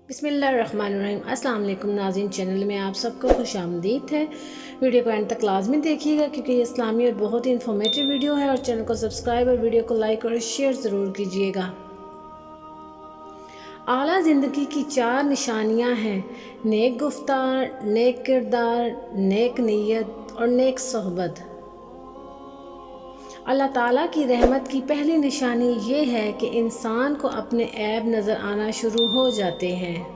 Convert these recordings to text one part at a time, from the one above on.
बिस्मिल्लाहिर्रहमानिर्रहीम। अस्सलाम वालेकुम नाज़रीन, चैनल में आप सबको खुश आमदीद है। वीडियो को एंड तक लाजमी देखिएगा क्योंकि ये इस्लामी और बहुत ही इन्फॉर्मेटिव वीडियो है। और चैनल को सब्सक्राइब और वीडियो को लाइक और शेयर ज़रूर कीजिएगा। आला ज़िंदगी की 4 निशानियां हैं: नेक गुफ्तार, नेक किरदार, नेक नीयत और नेक सोहबत। अल्लाह ताला की रहमत की पहली निशानी ये है कि इंसान को अपने ऐब नज़र आना शुरू हो जाते हैं।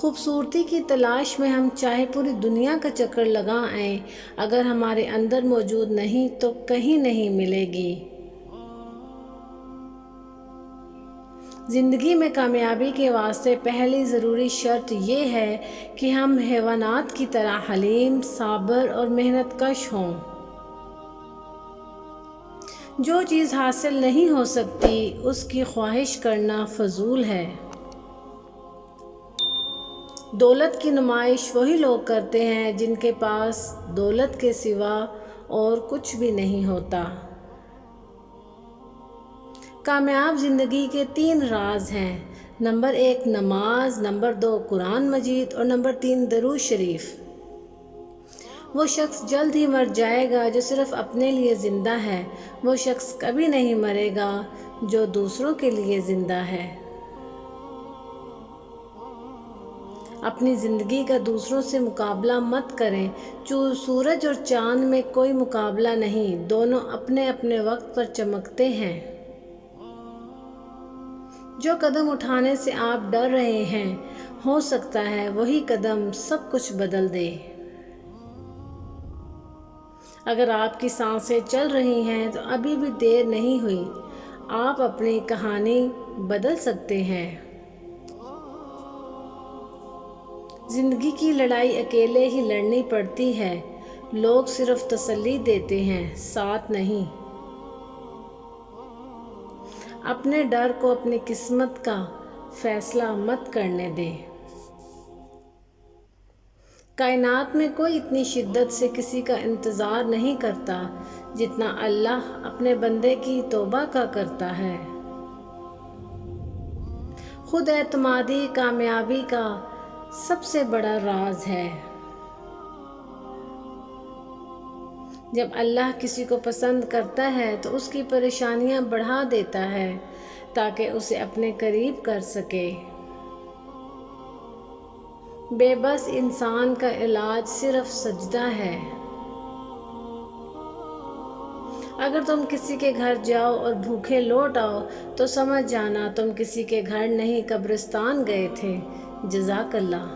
खूबसूरती की तलाश में हम चाहे पूरी दुनिया का चक्कर लगा आएं, अगर हमारे अंदर मौजूद नहीं तो कहीं नहीं मिलेगी। ज़िंदगी में कामयाबी के वास्ते पहली ज़रूरी शर्त ये है कि हम हैवानात की तरह हलीम, साबर और मेहनत कश हों। जो चीज़ हासिल नहीं हो सकती उसकी ख्वाहिश करना फजूल है। दौलत की नुमाइश वही लोग करते हैं जिनके पास दौलत के सिवा और कुछ भी नहीं होता। कामयाब ज़िंदगी के 3 राज हैं। नंबर 1 नमाज, नंबर 2 कुरान मजीद और नंबर 3 दरूद शरीफ। वो शख्स जल्द ही मर जाएगा जो सिर्फ़ अपने लिए ज़िंदा है। वो शख्स कभी नहीं मरेगा जो दूसरों के लिए ज़िंदा है। अपनी ज़िंदगी का दूसरों से मुकाबला मत करें। सूरज और चाँद में कोई मुकाबला नहीं, दोनों अपने अपने वक्त पर चमकते हैं। जो कदम उठाने से आप डर रहे हैं, हो सकता है वही कदम सब कुछ बदल दे। अगर आपकी सांसें चल रही हैं तो अभी भी देर नहीं हुई, आप अपनी कहानी बदल सकते हैं। ज़िंदगी की लड़ाई अकेले ही लड़नी पड़ती है। लोग सिर्फ तसल्ली देते हैं, साथ नहीं। अपने डर को अपनी किस्मत का फैसला मत करने दें। कायनात में कोई इतनी शिद्दत से किसी का इंतज़ार नहीं करता जितना अल्लाह अपने बंदे की तौबा का करता है। खुद एतमादी कामयाबी का सबसे बड़ा राज है। जब अल्लाह किसी को पसंद करता है तो उसकी परेशानियां बढ़ा देता है ताकि उसे अपने करीब कर सके। बेबस इंसान का इलाज सिर्फ सजदा है। अगर तुम किसी के घर जाओ और भूखे लौट आओ तो समझ जाना तुम किसी के घर नहीं कब्रिस्तान गए थे। जज़ाकल्लाह।